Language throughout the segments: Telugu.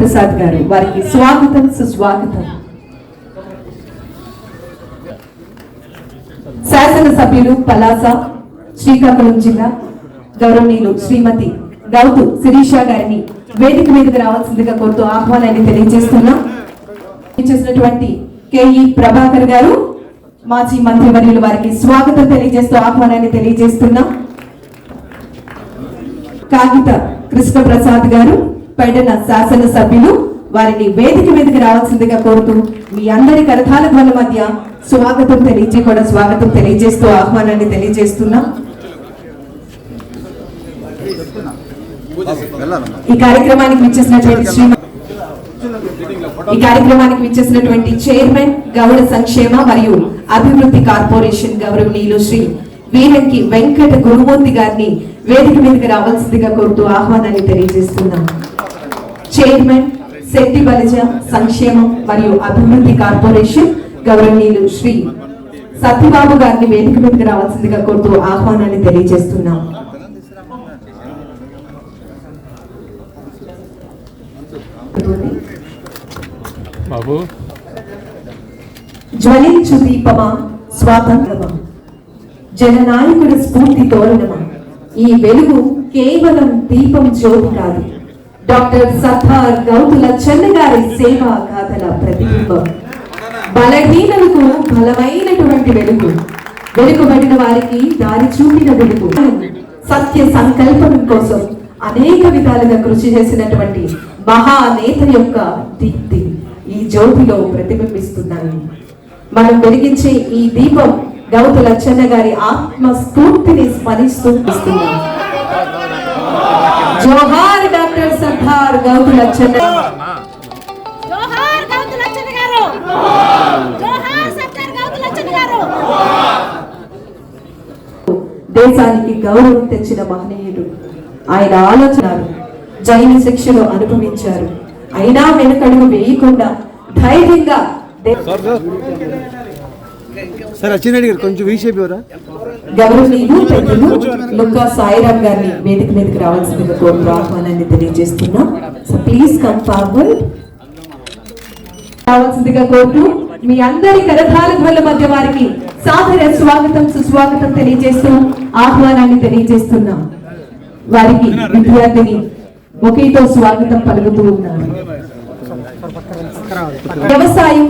ప్రసాద్ గారు, వారికి స్వాగతం సుస్వాగతం. శాసనసభ్యులు పలాస శ్రీకాకుళం జిల్లా గౌరవనీయులు శ్రీమతి గౌతు శిరీష గారిని వేదిక మీదకి రావాల్సిందిగా కోరుతూ ఆహ్వానాన్ని తెలియజేస్తున్నాం. చేసినటువంటి కేఈ ప్రభాకర్ గారు మాజీ మంత్రివర్యులు, వారికి స్వాగతం తెలియజేస్తూ ఆహ్వానాన్ని తెలియజేస్తున్నాం. కాగిత కృష్ణ ప్రసాద్ గారు పెడన శాసనసభ్యులు, వారిని వేదిక మీదకి రావాల్సిందిగా కోరుతూ మీ అందరి కరతాళ ధ్వనుల మధ్య స్వాగతం తెలియజేస్తూ ఆహ్వానాన్ని తెలియజేస్తున్నాం. ఈ కార్యక్రమానికి విచ్చేసినటువంటి చైర్మన్ గౌడ సంక్షేమ మరియు అభివృద్ధి కార్పొరేషన్ గౌరవనీయులు శ్రీ వీరంకి వెంకట గురుమూర్తి గారిని వేదిక మీదకి రావాల్సిందిగా కోరుతూ ఆహ్వానాన్ని తెలియజేస్తున్నాం. చైర్మన్ శెట్టి బలిజ సంక్షేమం మరియు అభివృద్ధి కార్పొరేషన్ గౌరవనీయులు శ్రీ సత్యబాబు గారిని వేదిక మీదకి రావాల్సిందిగా కోరుతూ ఆహ్వానాన్ని తెలియజేస్తున్నాం. జ్వలించు దీపమా స్వాతంత్రమా, జననాయకుడి స్ఫూర్తి తోరణమా, ఈ వెలుగు కేవలం దీపం జ్యోతి కాదు, డాక్టర్ సర్దార్ గౌతు లచ్చన్న గారి సేవా గాథల ప్రతిబింబం. బలహీనలకు బలమైనటువంటి వెలుగు, వెలుగుబడిన వారికి దారి చూపిన వెలుగు, సత్య సంకల్పం కోసం అనేక విధాలుగా కృషి చేసినటువంటి మహానేత యొక్క దీప్తి ఈ జ్యోతిలో ప్రతిబింబిస్తున్నాయి. మనం వెలిగించే ఈ దీపం గౌతు లచ్చన్న గారి ఆత్మ స్ఫూర్తిని స్మరిస్తూ ఇస్తున్నాం. జోహార్ డాక్టర్ సర్దార్ గౌతు లచ్చన్న. జోహార్ గౌతు లచ్చన్న గారు. జోహార్ సర్దార్ గౌతు లచ్చన్న గారు. దేశానికి గౌరవం తెచ్చిన మహనీయుడు. ఆయన ఆలోచనలు జైలు శిక్షను అనుభవించారు, అయినా వెనుకడుగు వేయకుండా ధైర్యంగా గౌరవనీయులు పెద్దలు లుక్కా సాయిరామ్ గారిని వేదిక మీదకి రావాల్సిందిగా కోరుతూ ఆహ్వానాన్ని తెలియజేస్తున్నాం. So please come forward. రావాల్సిందిగా కోరుతూ మీ అందరి కరతాళ ధ్వనుల మధ్య వారికి సాదర స్వాగతం సుస్వాగతం తెలియజేస్తూ ఆహ్వానాన్ని తెలియజేస్తున్నాం. వారికి విద్యార్థిని ఒకేతో స్వాగతం పలుకుతూ ఉన్నారు. వ్యవసాయం,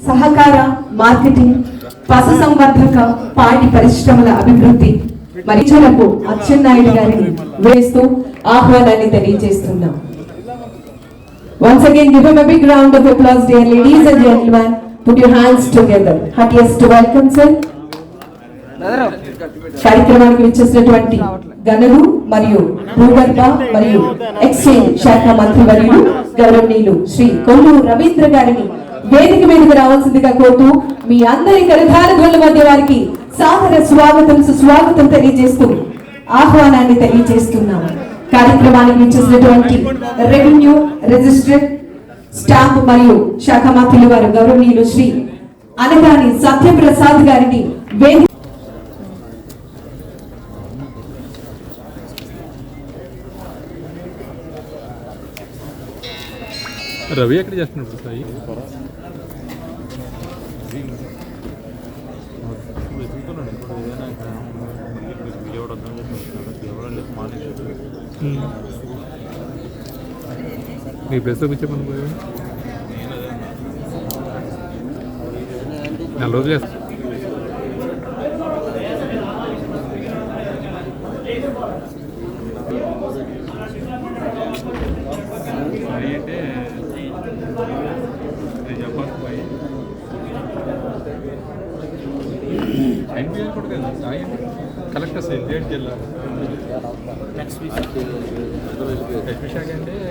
సహకార, మార్కెటింగ్, పశు సంవర్ధక, పాడి పరిశ్రమల అభివృద్ధి మరిచలకు అచ్చెన్నాయుడు గారిని వేస్తూ ఆహ్వానాన్ని తెలియజేస్తున్నాం. Once again, give him a big round of applause, dear ladies and gentlemen. Put your hands together. Heartiest welcome, sir. కార్యక్రమానికి విచ్చేసినటువంటి గనులు మరియు భూగర్భ మరియు ఎక్స్చేంజ్ శాఖ మంత్రివర్యులు గౌరవనీయులు శ్రీ కొల్లు రవీంద్ర గారిని వేదిక మీదకి రావాల్సిందిగా కోరుతూ మీ అందరి కరతాళ ధ్వనుల మధ్య వారికి సాదర స్వాగతం సుస్వాగతం తెలియజేస్తూ ఆహ్వానాన్ని తెలియజేస్తున్నాం. కార్యక్రమానికి విచ్చేసినటువంటి రెవెన్యూ రిజిస్టర్ స్టాంప్ మరియు శాఖ మంత్రులు వారు గౌరవనీయులు శ్రీ అనగాని సత్యప్రసాద్ గారిని వేదిక రవి ఎక్కడ చేస్తున్నప్పుడు సాయి మీ ప్లేస్లో కూర్చోమని పోయాడు. నెల రోజులు చేస్తా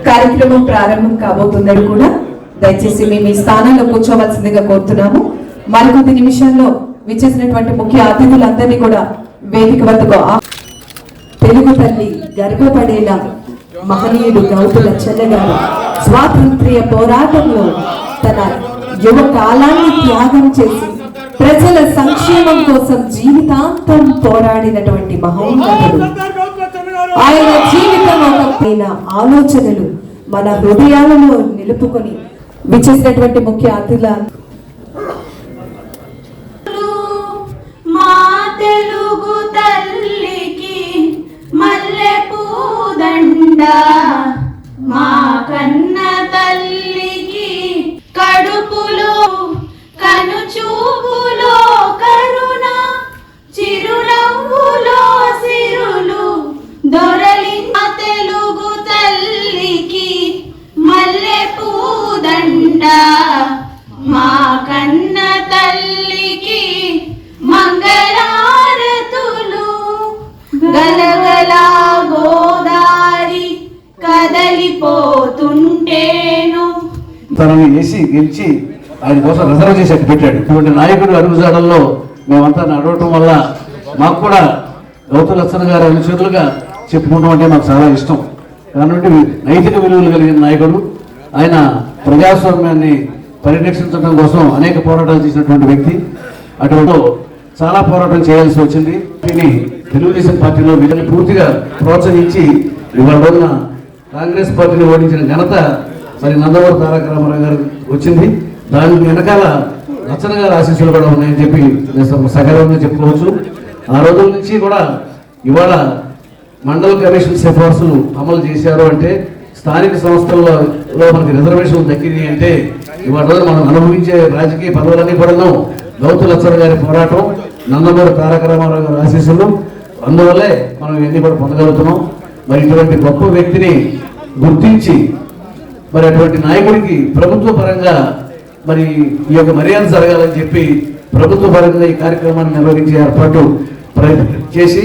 కార్యక్రమం ప్రారంభం కాబోతుందని కూడా దయచేసి మీ స్థానంలో కూర్చోవలసిందిగా కోరుతున్నాము. మరికొద్ది నిమిషాల్లో విచ్చేసినటువంటి ముఖ్య అతిథులందరినీ కూడా వేదిక వద్దకు తెలుగు తల్లి గర్వపడేలా మహనీయుడు గౌతు లచ్చన్న గారు స్వాతంత్ర్య పోరాటంలో తన యువ కాలాన్ని త్యాగం చేసి ప్రజల సంక్షేమం కోసం జీవితాంతం పోరాడినటువంటి మహోన్నతుడు. ఆయన జీవితం ఒక ఆలోచనలు మన హృదయాలలో నిలుపుకొని విచ్చేసినటువంటి ముఖ్య అతిథుల మా తెలుగు తల్లికి మల్లె పూదండ, మా కన్న తల్లికి కడుపులో కనుచూపులో కరుణ, చిరునవ్వులో సిరులు దొరలి. మా తెలుగు తల్లికి మల్లె పూదండ, మా కన్న తల్లికి మంగళారతులు. గలగల గోదారి కదలిపోతుంటేను తనని వేసి గెలిచి ఆయన కోసం రిజర్వ్ చేసి పెట్టాడు. ఇటువంటి నాయకుడు అడుగుజాడల్లో మేమంతా నడవటం వల్ల మాకు కూడా గౌతమ్ లచ్చన్న గారి అనుచరులుగా చెప్పుకుంటాం అంటే మాకు చాలా ఇష్టం. కాబట్టి నైతిక విలువలు కలిగిన నాయకుడు ఆయన. ప్రజాస్వామ్యాన్ని పరిరక్షించడం కోసం అనేక పోరాటాలు చేసినటువంటి వ్యక్తి. అటువంటి చాలా పోరాటం చేయాల్సి వచ్చింది. దీన్ని తెలుగుదేశం పార్టీలో వీళ్ళని పూర్తిగా ప్రోత్సహించి ఇవాళ రోజున కాంగ్రెస్ పార్టీని ఓడించిన ఘనత మరి నందమూరి తారక రామారావు గారు వచ్చింది. దానికి వెనకాల లచ్చన్న గారి ఆశీస్సులు కూడా ఉన్నాయని చెప్పి సగర్వంగా చెప్పుకోవచ్చు. ఆ రోజుల నుంచి కూడా ఇవాళ మండల కమిషన్ సిఫార్సులు అమలు చేశారు అంటే, స్థానిక సంస్థల్లో మనకి రిజర్వేషన్లు దక్కింది అంటే ఇవాళ రోజు మనం అనుభవించే రాజకీయ పదవులన్నీ కూడా గౌతమ్ లచ్చన్న గారి పోరాటం, నందమూరి తారక రామారావు గారి ఆశీస్సులు, అందువల్లే మనం ఇవన్నీ కూడా పొందగలుగుతున్నాం. మరి ఇటువంటి గొప్ప వ్యక్తిని గుర్తించి మరి అటువంటి నాయకుడికి ప్రభుత్వ పరంగా మరి ఈ యొక్క మర్యాద జరగాలని చెప్పి ప్రభుత్వ పరంగా ఈ కార్యక్రమాన్ని నిర్వహించే ఏర్పాటు చేసి